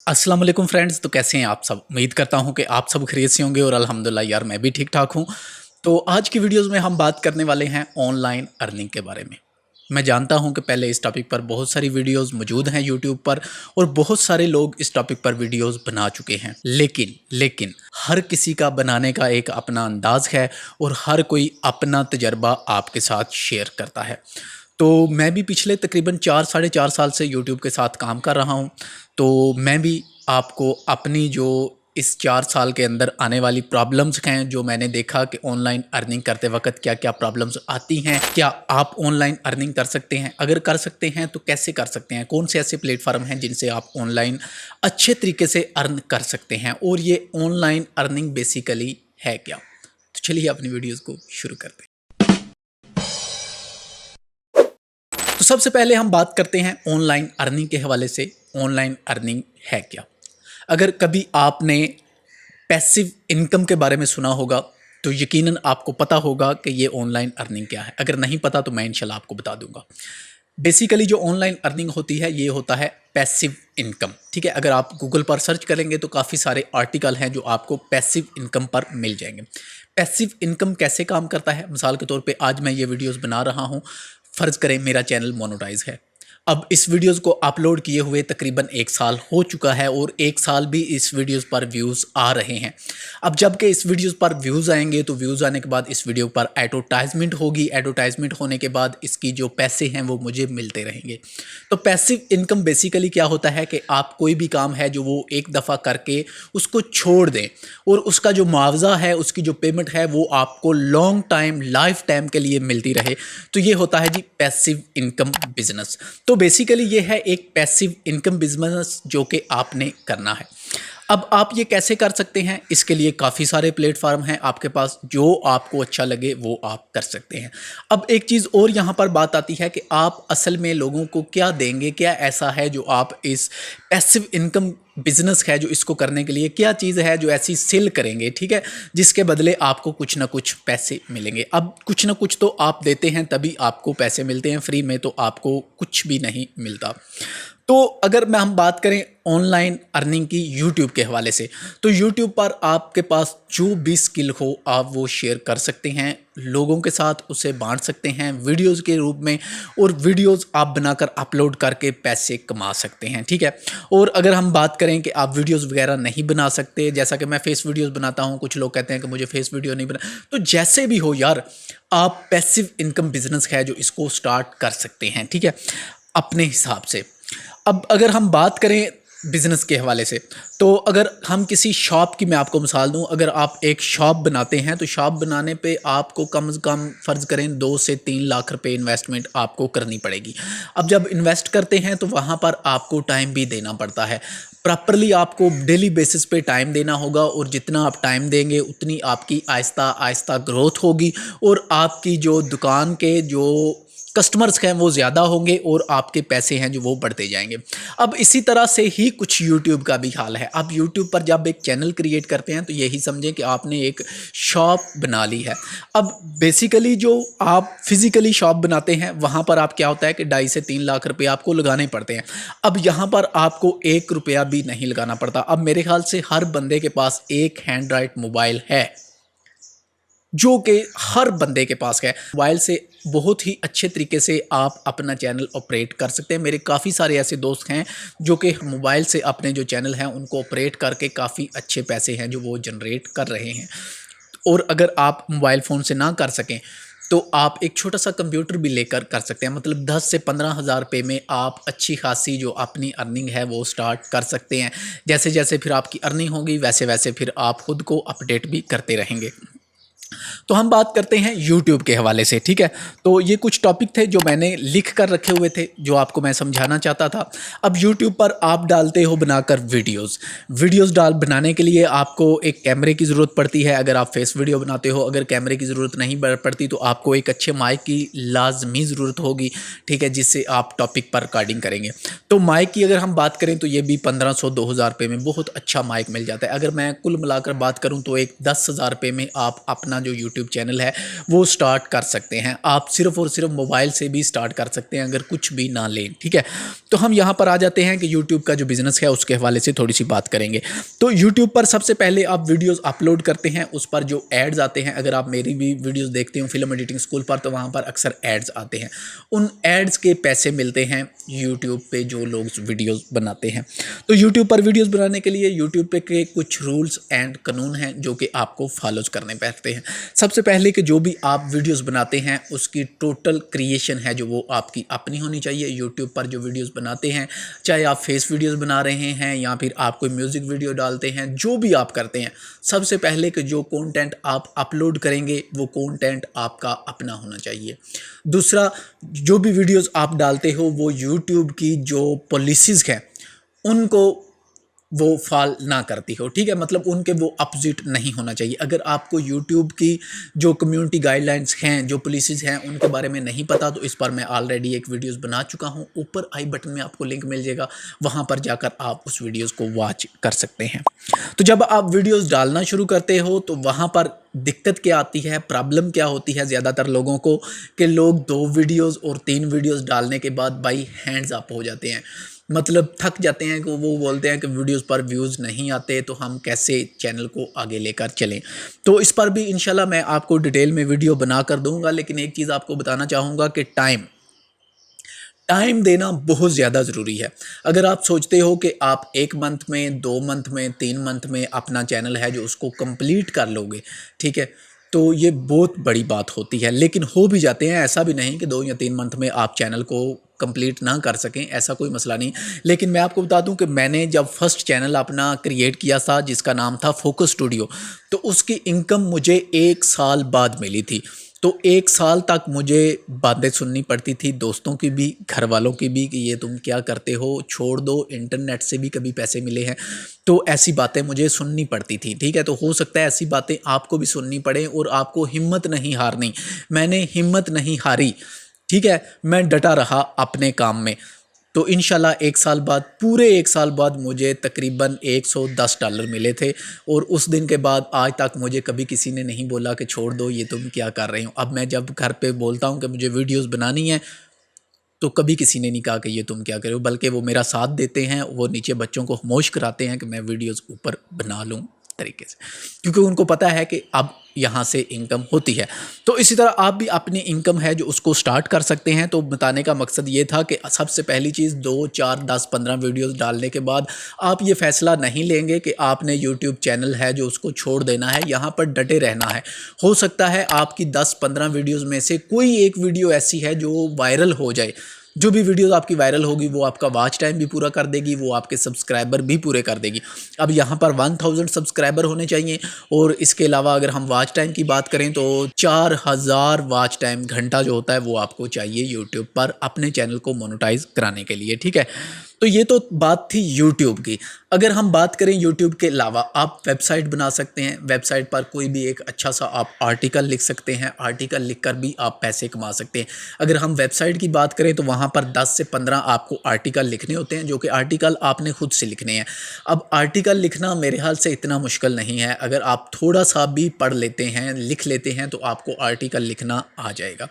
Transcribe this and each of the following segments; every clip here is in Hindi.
अस्सलाम वालेकुम फ्रेंड्स। तो कैसे हैं आप सब? उम्मीद करता हूं कि आप सब खैरियत से होंगे और अल्हम्दुलिल्लाह यार मैं भी ठीक ठाक हूं। तो आज की वीडियोस में हम बात करने वाले हैं ऑनलाइन अर्निंग के बारे में। मैं जानता हूं कि पहले इस टॉपिक पर बहुत सारी वीडियोस मौजूद हैं यूट्यूब पर और बहुत सारे लोग इस टॉपिक पर वीडियोस बना चुके हैं, लेकिन हर किसी का बनाने का एक अपना अंदाज है और हर कोई अपना तजर्बा आपके साथ शेयर करता है। तो मैं भी पिछले तकरीबन 4 साढ़े 4 साल से यूट्यूब के साथ काम कर रहा हूँ। तो मैं भी आपको अपनी जो इस 4 साल के अंदर आने वाली प्रॉब्लम्स हैं, जो मैंने देखा कि ऑनलाइन अर्निंग करते वक़्त क्या-क्या प्रॉब्लम्स आती हैं, क्या आप ऑनलाइन अर्निंग कर सकते हैं? अगर कर सकते हैं तो कैसे कर सकते हैं? कौन से ऐसे प्लेटफ़ॉर्म हैं जिनसे आप ऑनलाइन अच्छे तरीके से अर्न कर सकते हैं? और ये ऑनलाइन अर्निंग बेसिकली है क्या? तो चलिए अपनी वीडियोज़ को शुरू करते हैं। तो सबसे पहले हम बात करते हैं ऑनलाइन अर्निंग के हवाले से। ऑनलाइन अर्निंग है क्या? अगर कभी आपने पैसिव इनकम के बारे में सुना होगा तो यकीनन आपको पता होगा कि ये ऑनलाइन अर्निंग क्या है। अगर नहीं पता तो मैं इंशाल्लाह आपको बता दूंगा। बेसिकली जो ऑनलाइन अर्निंग होती है ये होता है पैसिव इनकम। ठीक है, अगर आप गूगल पर सर्च करेंगे तो काफ़ी सारे आर्टिकल हैं जो आपको पैसिव इनकम पर मिल जाएंगे। पैसिव इनकम कैसे काम करता है? मिसाल के तौर पे आज मैं ये वीडियोस बना रहा हूँ, फ़र्ज़ करें मेरा चैनल मोनेटाइज है। अब इस वीडियोस को अपलोड किए हुए तकरीबन 1 साल हो चुका है और 1 साल भी इस वीडियोस पर व्यूज़ आ रहे हैं। अब जबकि इस वीडियोस पर व्यूज़ आएंगे तो व्यूज़ आने के बाद इस वीडियो पर एडवर्टाइजमेंट होगी। एडवर्टाइजमेंट होने के बाद इसकी जो पैसे हैं वो मुझे मिलते रहेंगे। तो पैसिव इनकम बेसिकली क्या होता है कि आप कोई भी काम है जो वो एक दफ़ा करके उसको छोड़ दें और उसका जो मुआवजा है, उसकी जो पेमेंट है वो आपको लॉन्ग टाइम, लाइफ टाइम के लिए मिलती रहे। तो ये होता है जी पैसिव इनकम बिजनेस। तो बेसिकली ये है एक पैसिव इनकम बिजनेस जो कि आपने करना है। अब आप ये कैसे कर सकते हैं? इसके लिए काफ़ी सारे प्लेटफॉर्म हैं आपके पास, जो आपको अच्छा लगे वो आप कर सकते हैं। अब एक चीज़ और यहाँ पर बात आती है कि आप असल में लोगों को क्या देंगे, क्या ऐसा है जो आप इस पैसिव इनकम बिजनेस है जो इसको करने के लिए क्या चीज़ है जो ऐसी सेल करेंगे, ठीक है, जिसके बदले आपको कुछ ना कुछ पैसे मिलेंगे। अब कुछ ना कुछ तो आप देते हैं तभी आपको पैसे मिलते हैं, फ्री में तो आपको कुछ भी नहीं मिलता। तो अगर मैं हम बात करें ऑनलाइन अर्निंग की यूट्यूब के हवाले से, तो यूट्यूब पर आपके पास जो भी स्किल हो आप वो शेयर कर सकते हैं लोगों के साथ, उसे बांट सकते हैं वीडियोस के रूप में और वीडियोस आप बनाकर अपलोड करके पैसे कमा सकते हैं। ठीक है, और अगर हम बात करें कि आप वीडियोस वगैरह नहीं बना सकते, जैसा कि मैं फेस वीडियोस बनाता हूं, कुछ लोग कहते हैं कि मुझे फेस वीडियो नहीं बना, तो जैसे भी हो यार, आप पैसिव इनकम बिजनेस है जो इसको स्टार्ट कर सकते हैं। ठीक है, अपने हिसाब से। अब अगर हम बात करें बिज़नेस के हवाले से, तो अगर हम किसी शॉप की मैं आपको मिसाल दूं, अगर आप एक शॉप बनाते हैं तो शॉप बनाने पे आपको कम से कम फ़र्ज़ करें 2 से 3 लाख रुपए इन्वेस्टमेंट आपको करनी पड़ेगी। अब जब इन्वेस्ट करते हैं तो वहाँ पर आपको टाइम भी देना पड़ता है। प्रॉपरली आपको डेली बेसिस पे टाइम देना होगा और जितना आप टाइम देंगे उतनी आपकी आहिस्ता आहिस्ता ग्रोथ होगी और आपकी जो दुकान के जो कस्टमर्स हैं वो ज़्यादा होंगे और आपके पैसे हैं जो वो बढ़ते जाएंगे। अब इसी तरह से ही कुछ यूट्यूब का भी हाल है। आप यूट्यूब पर जब एक चैनल क्रिएट करते हैं तो यही समझें कि आपने एक शॉप बना ली है। अब बेसिकली जो आप फिज़िकली शॉप बनाते हैं वहाँ पर आप क्या होता है कि 2.5 से 3 लाख रुपए आपको लगाने पड़ते हैं। अब यहाँ पर आपको 1 रुपया भी नहीं लगाना पड़ता। अब मेरे ख्याल से हर बंदे के पास एक हैंड्राइड मोबाइल है, जो कि हर बंदे के पास है। मोबाइल से बहुत ही अच्छे तरीके से आप अपना चैनल ऑपरेट कर सकते हैं। मेरे काफ़ी सारे ऐसे दोस्त हैं जो कि मोबाइल से अपने जो चैनल हैं उनको ऑपरेट करके काफ़ी अच्छे पैसे हैं जो वो जनरेट कर रहे हैं। और अगर आप मोबाइल फ़ोन से ना कर सकें तो आप एक छोटा सा कंप्यूटर भी लेकर कर सकते हैं। मतलब 10 से 15 हज़ार रुपये में आप अच्छी खासी जो अपनी अर्निंग है वो स्टार्ट कर सकते हैं। जैसे जैसे फिर आपकी अर्निंग होगी वैसे वैसे फिर आप खुद को अपडेट भी करते रहेंगे। तो हम बात करते हैं यूट्यूब के हवाले से। ठीक है, तो ये कुछ टॉपिक थे जो मैंने लिख कर रखे हुए थे जो आपको मैं समझाना चाहता था। अब यूट्यूब पर आप डालते हो बनाकर वीडियोस बनाने के लिए आपको एक कैमरे की ज़रूरत पड़ती है। अगर आप फेस वीडियो बनाते हो, अगर कैमरे की ज़रूरत नहीं पड़ती तो आपको एक अच्छे माइक की लाजमी ज़रूरत होगी। ठीक है, जिससे आप टॉपिक पर रिकॉर्डिंग करेंगे। तो माइक की अगर हम बात करें तो ये भी 1500-2000 रुपये में बहुत अच्छा माइक मिल जाता है। अगर मैं कुल मिलाकर बात करूँ तो एक 10,000 रुपये में आप अपना अपना जो यूट्यूब चैनल है वो स्टार्ट कर सकते हैं। आप सिर्फ और सिर्फ मोबाइल से भी स्टार्ट कर सकते हैं अगर कुछ भी ना लें, ठीक है। तो हम यहाँ पर आ जाते हैं कि यूट्यूब का जो बिज़नेस है उसके हवाले से थोड़ी सी बात करेंगे। तो यूट्यूब पर सबसे पहले आप वीडियोज़ अपलोड करते हैं, उस पर जो एड्स आते हैं, अगर आप मेरी भी वीडियोज़ देखते हो फिल्म एडिटिंग स्कूल पर, तो वहाँ पर अक्सर एड्स आते हैं। उन एड्स के पैसे मिलते हैं यूट्यूब पे जो लोग वीडियोज़ बनाते हैं। तो यूट्यूब पर वीडियोज़ बनाने के लिए यूट्यूब पे के कुछ रूल्स एंड कानून हैं जो कि आपको फॉलोज करने पड़ते हैं। सबसे पहले कि जो भी आप वीडियोज़ बनाते हैं उसकी टोटल क्रिएशन है जो वो आपकी अपनी होनी चाहिए। यूट्यूब पर जो वीडियोज़ बनाते हैं, चाहे आप फेस वीडियोज़ बना रहे हैं या फिर आप कोई म्यूज़िक वीडियो डालते हैं, जो भी आप करते हैं, सबसे पहले कि जो कंटेंट आप अपलोड करेंगे वो कंटेंट आपका अपना होना चाहिए। दूसरा, जो भी वीडियोज़ आप डालते हो वो यूट्यूब की जो पॉलिसीज़ हैं उनको वो फॉल ना करती हो, ठीक है, मतलब उनके वो अपोजिट नहीं होना चाहिए। अगर आपको यूट्यूब की जो कम्युनिटी गाइडलाइंस हैं, जो पॉलिसीज़ हैं, उनके बारे में नहीं पता तो इस पर मैं ऑलरेडी एक वीडियोस बना चुका हूं, ऊपर आई बटन में आपको लिंक मिल जाएगा, वहां पर जाकर आप उस वीडियोस को वॉच कर सकते हैं। तो जब आप वीडियोस डालना शुरू करते हो तो वहाँ पर दिक्कत क्या आती है, प्रॉब्लम क्या होती है ज़्यादातर लोगों को, कि लोग 2 वीडियोस और 3 वीडियोस डालने के बाद बाई हैंड्स अप हो जाते हैं, मतलब थक जाते हैं कि वो बोलते हैं कि वीडियोस पर व्यूज़ नहीं आते तो हम कैसे चैनल को आगे लेकर चलें। तो इस पर भी इंशाल्लाह मैं आपको डिटेल में वीडियो बना कर दूंगा, लेकिन एक चीज़ आपको बताना चाहूँगा कि टाइम देना बहुत ज़्यादा ज़रूरी है। अगर आप सोचते हो कि आप 1 मंथ में, 2 मंथ में, 3 मंथ में अपना चैनल है जो उसको कंप्लीट कर लोगे, ठीक है, तो ये बहुत बड़ी बात होती है, लेकिन हो भी जाते हैं। ऐसा भी नहीं कि 2 या 3 मंथ में आप चैनल को कंप्लीट ना कर सकें, ऐसा कोई मसला नहीं। लेकिन मैं आपको बता दूं कि मैंने जब फर्स्ट चैनल अपना क्रिएट किया था जिसका नाम था फोकस स्टूडियो, तो उसकी इनकम मुझे 1 साल बाद मिली थी। तो 1 साल तक मुझे बातें सुननी पड़ती थी, दोस्तों की भी, घर वालों की भी, कि ये तुम क्या करते हो, छोड़ दो, इंटरनेट से भी कभी पैसे मिले हैं। तो ऐसी बातें मुझे सुननी पड़ती थी, ठीक है। तो हो सकता है ऐसी बातें आपको भी सुननी पड़े और आपको हिम्मत नहीं हारनी। मैंने हिम्मत नहीं हारी, ठीक है, मैं डटा रहा अपने काम में। तो इंशाल्लाह 1 साल बाद, पूरे 1 साल बाद मुझे तकरीबन $110 मिले थे, और उस दिन के बाद आज तक मुझे कभी किसी ने नहीं बोला कि छोड़ दो, ये तुम क्या कर रहे हो। अब मैं जब घर पे बोलता हूँ कि मुझे वीडियोस बनानी है तो कभी किसी ने नहीं कहा कि ये तुम क्या कर रहे हो, बल्कि वो मेरा साथ देते हैं, वो नीचे बच्चों को खामोश कराते हैं कि मैं वीडियोस ऊपर बना लूँ तरीके से, क्योंकि उनको पता है कि अब यहाँ से इनकम होती है। तो इसी तरह आप भी अपनी इनकम है जो उसको स्टार्ट कर सकते हैं। तो बताने का मकसद ये था कि सबसे पहली चीज़ 2, 4, 10, 15 वीडियोस डालने के बाद आप ये फैसला नहीं लेंगे कि आपने यूट्यूब चैनल है जो उसको छोड़ देना है, यहाँ पर डटे रहना है। हो सकता है आपकी 10-15 वीडियोज़ में से कोई एक वीडियो ऐसी है जो वायरल हो जाए। जो भी वीडियोस आपकी वायरल होगी वो आपका वॉच टाइम भी पूरा कर देगी, वो आपके सब्सक्राइबर भी पूरे कर देगी। अब यहाँ पर 1000 सब्सक्राइबर होने चाहिए, और इसके अलावा अगर हम वॉच टाइम की बात करें तो 4000 वॉच टाइम, घंटा जो होता है वो आपको चाहिए यूट्यूब पर अपने चैनल को मोनेटाइज कराने के लिए, ठीक है। तो ये तो बात थी यूट्यूब की। अगर हम बात करें यूट्यूब के अलावा, आप वेबसाइट बना सकते हैं। वेबसाइट पर कोई भी एक अच्छा सा आप आर्टिकल लिख सकते हैं, आर्टिकल लिखकर भी आप पैसे कमा सकते हैं। अगर हम वेबसाइट की बात करें तो वहाँ पर 10 से 15 आपको आर्टिकल लिखने होते हैं, जो कि आर्टिकल आपने खुद से लिखने हैं। अब आर्टिकल लिखना मेरे ख्याल से इतना मुश्किल नहीं है, अगर आप थोड़ा सा भी पढ़ लेते हैं, लिख लेते हैं, तो आपको आर्टिकल लिखना आ जाएगा।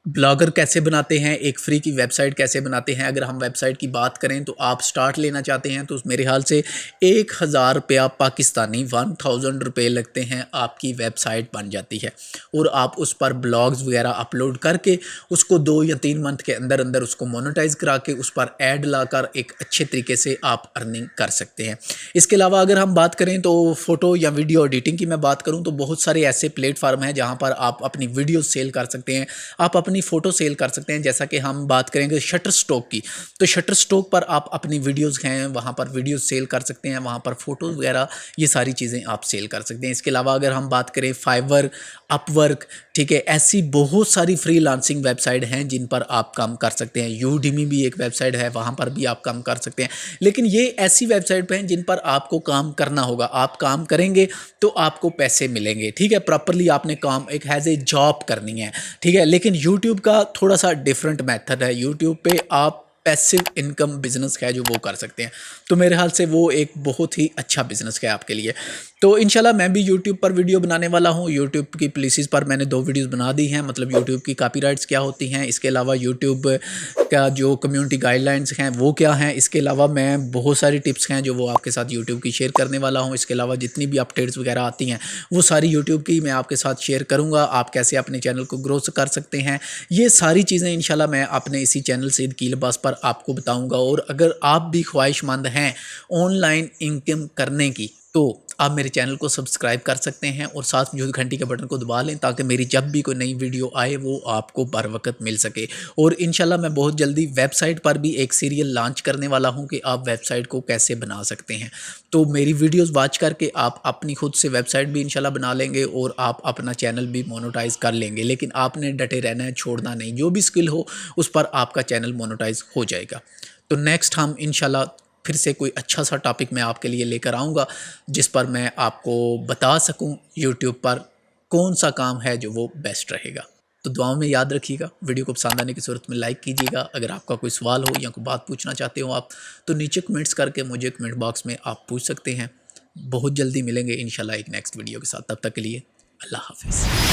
ब्लॉगर कैसे बनाते हैं, एक फ्री की वेबसाइट कैसे बनाते हैं, अगर हम वेबसाइट की बात करें तो आप स्टार्ट लेना चाहते हैं तो मेरे ख्याल से 1000 रुपया पाकिस्तानी, 1000 रुपये लगते हैं, आपकी वेबसाइट बन जाती है। और आप उस पर ब्लॉग्स वगैरह अपलोड करके उसको 2 या 3 मंथ के अंदर अंदर उसको मोनेटाइज करा के उस पर ऐड लाकर एक अच्छे तरीके से आप अर्निंग कर सकते हैं। इसके अलावा अगर हम बात करें तो फ़ोटो या वीडियो एडिटिंग की मैं बात करूँ तो बहुत सारे ऐसे प्लेटफार्म हैं जहाँ पर आप अपनी वीडियो सेल कर सकते हैं, आप अपनी फ़ोटो सेल कर सकते हैं। जैसा कि हम बात करेंगे शटर स्टॉक की, तो शटर स्टॉक पर आप अपनी वीडियोज़ हैं वहाँ पर वीडियो सेल कर सकते हैं, वहाँ पर फ़ोटोज़ वगैरह ये सारी चीज़ें आप सेल कर सकते हैं। इसके अलावा अगर हम बात करें फाइवर, अपवर्क, ठीक है, ऐसी बहुत सारी फ्रीलांसिंग वेबसाइट हैं जिन पर आप काम कर सकते हैं। यूडेमी भी एक वेबसाइट है, वहाँ पर भी आप काम कर सकते हैं। लेकिन ये ऐसी वेबसाइट पे हैं जिन पर आपको काम करना होगा, आप काम करेंगे तो आपको पैसे मिलेंगे, ठीक है, प्रॉपरली आपने काम एक एज ए जॉब करनी है, ठीक है। लेकिन यूट्यूब का थोड़ा सा डिफरेंट मेथड है। यूट्यूब पे आप पैसिव इनकम बिजनेस है जो वो कर सकते हैं। तो मेरे ख्याल से वो एक बहुत ही अच्छा बिजनेस है आपके लिए। तो इंशाल्लाह मैं भी यूट्यूब पर वीडियो बनाने वाला हूँ। यूट्यूब की पॉलिसीज़ पर मैंने 2 वीडियोस बना दी हैं, मतलब यूट्यूब की कॉपीराइट्स क्या होती हैं, इसके अलावा यूट्यूब का जो कम्युनिटी गाइडलाइंस हैं वो क्या हैं, इसके अलावा मैं बहुत सारी टिप्स हैं जो वो आपके साथ यूट्यूब की शेयर करने वाला हूँ। इसके अलावा जितनी भी अपडेट्स वगैरह आती हैं वो सारी यूट्यूब की मैं आपके साथ शेयर करूँगा। आप कैसे अपने चैनल को ग्रो कर सकते हैं, ये सारी चीज़ें इंशाल्लाह मैं अपने इसी चैनल सईद की लिबास पर आपको बताऊँगा। और अगर आप भी ख्वाहिशमंद हैं ऑनलाइन इनकम करने की, तो आप मेरे चैनल को सब्सक्राइब कर सकते हैं और साथ में जो घंटी के बटन को दबा लें ताकि मेरी जब भी कोई नई वीडियो आए वो आपको बर वक्त मिल सके। और इंशाल्लाह मैं बहुत जल्दी वेबसाइट पर भी एक सीरियल लॉन्च करने वाला हूं कि आप वेबसाइट को कैसे बना सकते हैं। तो मेरी वीडियोस वॉच करके आप अपनी खुद से वेबसाइट भी इंशाल्लाह बना लेंगे और आप अपना चैनल भी मोनेटाइज कर लेंगे। लेकिन आपने डटे रहना है, छोड़ना नहीं, जो भी स्किल हो उस पर आपका चैनल मोनेटाइज हो जाएगा। तो नेक्स्ट हम इंशाल्लाह फिर से कोई अच्छा सा टॉपिक मैं आपके लिए लेकर आऊँगा जिस पर मैं आपको बता सकूँ यूट्यूब पर कौन सा काम है जो वो बेस्ट रहेगा। तो दुआओं में याद रखिएगा। वीडियो को पसंद आने की सूरत में लाइक कीजिएगा। अगर आपका कोई सवाल हो या कोई बात पूछना चाहते हो आप, तो नीचे कमेंट्स करके मुझे कमेंट बॉक्स में आप पूछ सकते हैं। बहुत जल्दी मिलेंगे इंशाल्लाह एक नेक्स्ट वीडियो के साथ। तब तक के लिए अल्लाह हाफिज़।